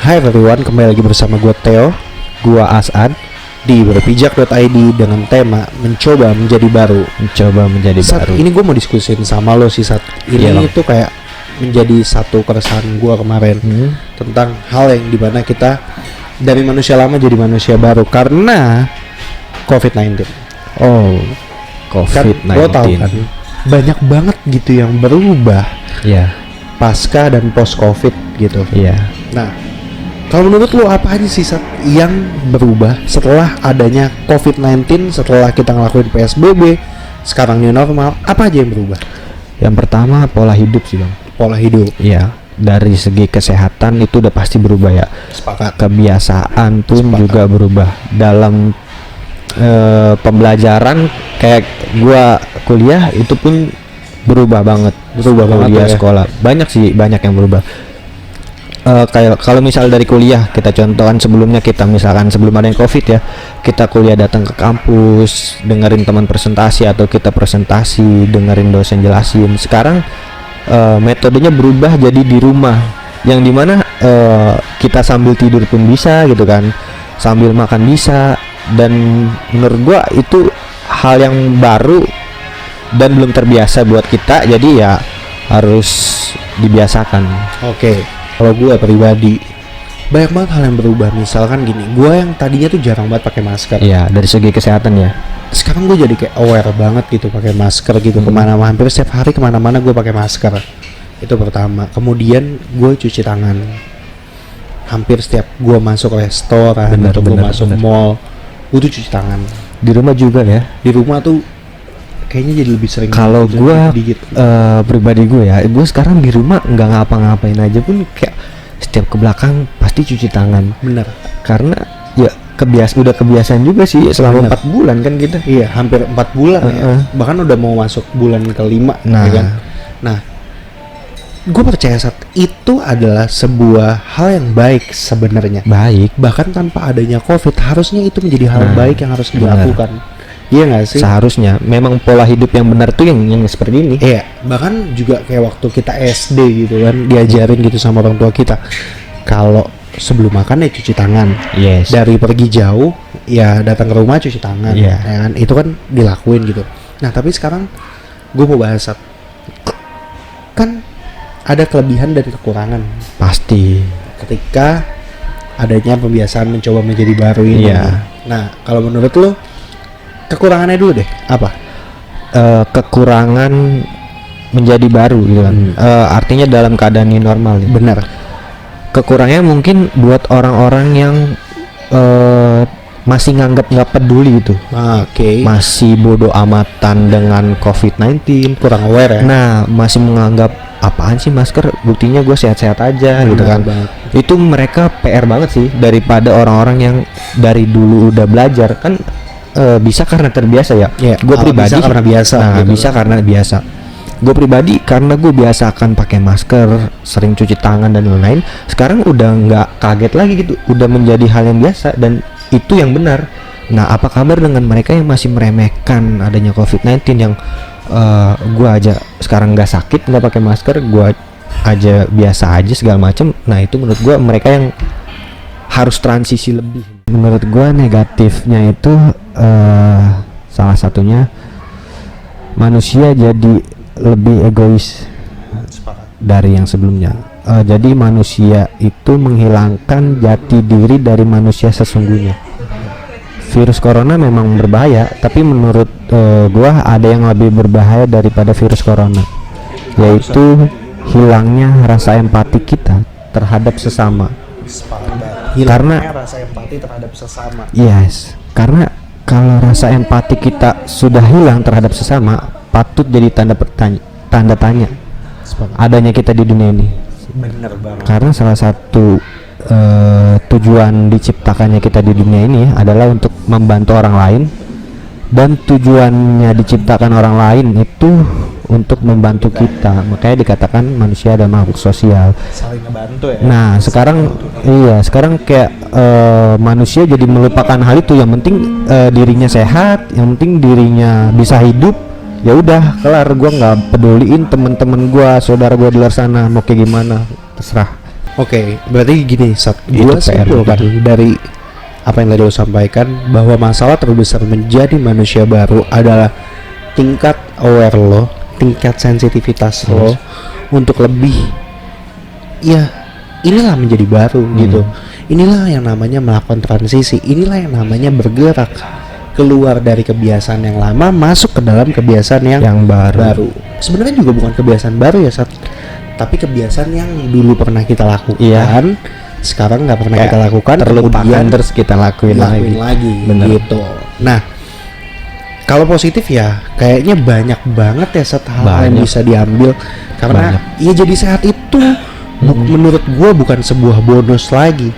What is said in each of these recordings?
Hai everyone, kembali lagi bersama gue Theo, gue Asad di berpijak.id dengan tema mencoba menjadi baru. Saat ini gue mau diskusin sama lo sih saat ini itu kayak menjadi satu keresahan gue kemarin tentang hal yang dimana kita dari manusia lama jadi manusia baru karena COVID-19. Oh, COVID-19. Kan lo tau kan banyak banget gitu yang berubah pasca dan post COVID gitu. Nah, kalau menurut lo apa aja sih yang berubah setelah adanya COVID-19, setelah kita ngelakuin PSBB, sekarang new normal, apa aja yang berubah? Yang pertama pola hidup sih bang. Pola hidup. Iya. Dari segi kesehatan itu udah pasti berubah ya. Sepakat. Kebiasaan pun juga berubah. Dalam pembelajaran kayak gua kuliah itu pun berubah banget. Kuliah, sekolah. Banyak yang berubah. Kayak kalau misal dari kuliah kita contohkan sebelumnya kita misalkan sebelum ada yang COVID ya, kita kuliah datang ke kampus dengerin teman presentasi atau kita presentasi dengerin dosen jelasin. Sekarang metodenya berubah jadi di rumah, yang dimana kita sambil tidur pun bisa gitu kan, sambil makan bisa, dan menurut gua itu hal yang baru dan belum terbiasa buat kita, jadi ya harus dibiasakan. Oke. Kalau gue pribadi banyak banget hal yang berubah. Misalkan gini, gue yang tadinya tuh jarang banget pakai masker. Iya, dari segi kesehatan ya. Sekarang gue jadi kayak aware banget gitu pakai masker gitu kemana-mana. Hampir setiap hari kemana-mana gue pakai masker. Itu pertama. Kemudian gue cuci tangan. Hampir setiap gue masuk restoran atau gue masuk mall, gue tuh cuci tangan. Di rumah juga ya. Di rumah tuh kayaknya jadi lebih sering. Kalau gue pribadi gue ya, gue sekarang di rumah nggak ngapa-ngapain aja pun kayak setiap ke belakang pasti cuci tangan. Bener. Karena ya udah kebiasaan juga sih selama 4 bulan kan kita. Iya, hampir 4 bulan ya. Bahkan udah mau masuk bulan ke-5 ya kan. Nah, gue percaya saat itu adalah sebuah hal yang baik sebenarnya. Baik. Bahkan tanpa adanya COVID harusnya itu menjadi hal baik yang harus dilakukan. Iya nggak sih? Seharusnya memang pola hidup yang benar tuh yang seperti ini. Iya, bahkan juga kayak waktu kita SD gitu kan, diajarin gitu sama orang tua kita. Kalau sebelum makan ya cuci tangan. Yes. Dari pergi jauh ya datang ke rumah cuci tangan. Ya kan? Itu kan dilakuin gitu. Nah, tapi sekarang gue mau bahas kan ada kelebihan dan kekurangan. Pasti. Ketika adanya pembiasaan mencoba menjadi baru ini. Nah, kalau menurut lo kekurangannya dulu deh, apa? Kekurangan menjadi baru gitu kan. Artinya dalam keadaan new normal nih. Benar. Kekurangannya mungkin buat orang-orang yang masih nganggap nggak peduli gitu. Oke. Masih bodoh amatan dengan COVID-19, kurang aware ya. Nah, masih menganggap apaan sih masker, buktinya gue sehat-sehat aja. Benar gitu kan banget. Itu mereka PR banget sih daripada orang-orang yang dari dulu udah belajar kan. Bisa karena terbiasa ya. Gue pribadi bisa karena biasa. Nah, gitu. bisa karena biasa. Gue pribadi karena gue biasa akan pakai masker, sering cuci tangan dan lain-lain. Sekarang udah nggak kaget lagi gitu, udah menjadi hal yang biasa dan itu yang benar. Nah, apa kabar dengan mereka yang masih meremehkan adanya COVID-19 yang gue aja sekarang nggak sakit, nggak pakai masker, gue aja biasa aja segala macem. Nah, itu menurut gue mereka yang harus transisi lebih. Menurut gue negatifnya itu salah satunya manusia jadi lebih egois dari yang sebelumnya. Jadi manusia itu menghilangkan jati diri dari manusia sesungguhnya. Virus corona memang berbahaya, tapi menurut gue ada yang lebih berbahaya daripada virus corona, yaitu hilangnya rasa empati kita terhadap sesama. Karena rasa empati terhadap sesama. Yes, karena kalau rasa empati kita sudah hilang terhadap sesama, patut jadi tanda tanya adanya kita di dunia ini. Bener banget. Karena salah satu tujuan diciptakannya kita di dunia ini adalah untuk membantu orang lain, dan tujuannya diciptakan orang lain itu untuk membantu kita. Makanya dikatakan manusia adalah makhluk sosial, saling ngebantu ya. Nah, sekarang kayak manusia jadi melupakan hal itu. Yang penting dirinya sehat, yang penting dirinya bisa hidup. Ya udah, kelar, gua nggak peduliin teman-teman gua, saudara gua di luar sana mau kayak gimana, terserah. Oke, berarti gini, Itu gue PR simpulkan dari apa yang tadi lo sampaikan bahwa masalah terbesar menjadi manusia baru adalah tingkat aware lo, tingkat sensitivitas lo untuk lebih, ya inilah menjadi baru gitu. Inilah yang namanya melakukan transisi, inilah yang namanya bergerak keluar dari kebiasaan yang lama masuk ke dalam kebiasaan yang baru. Sebenarnya juga bukan kebiasaan baru ya, tapi kebiasaan yang dulu pernah kita lakukan, sekarang nggak pernah kita lakukan, terlupakan terus kita lakuin lagi. Bener. Gitu. Nah, kalau positif ya kayaknya banyak banget ya hal yang bisa diambil, karena ya jadi sehat itu menurut gua bukan sebuah bonus lagi.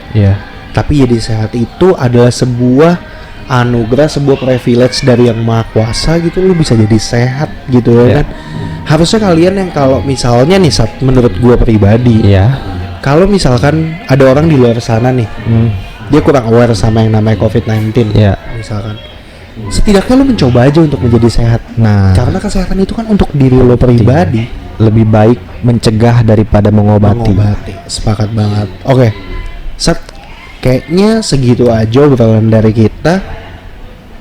Tapi jadi sehat itu adalah sebuah anugerah, sebuah privilege dari yang maha kuasa gitu. Lu bisa jadi sehat gitu ya kan. Harusnya kalian yang kalau misalnya nih menurut gua pribadi, kalau misalkan ada orang di luar sana nih, dia kurang aware sama yang namanya COVID-19, misalkan, setidaknya lo mencoba aja untuk menjadi sehat. Nah, karena kesehatan itu kan untuk diri lo pribadi. Lebih baik mencegah daripada mengobati. Sepakat banget. Oke, kayaknya segitu aja obrolan dari kita.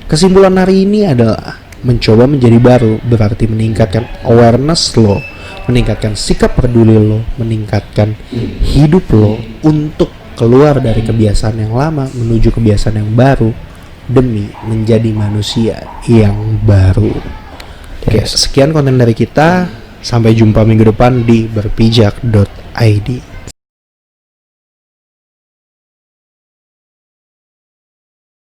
Kesimpulan hari ini adalah mencoba menjadi baru berarti meningkatkan awareness lo, meningkatkan sikap peduli lo, meningkatkan hidup lo untuk keluar dari kebiasaan yang lama menuju kebiasaan yang baru demi menjadi manusia yang baru. Oke, sekian konten dari kita. Sampai jumpa minggu depan di berpijak.id.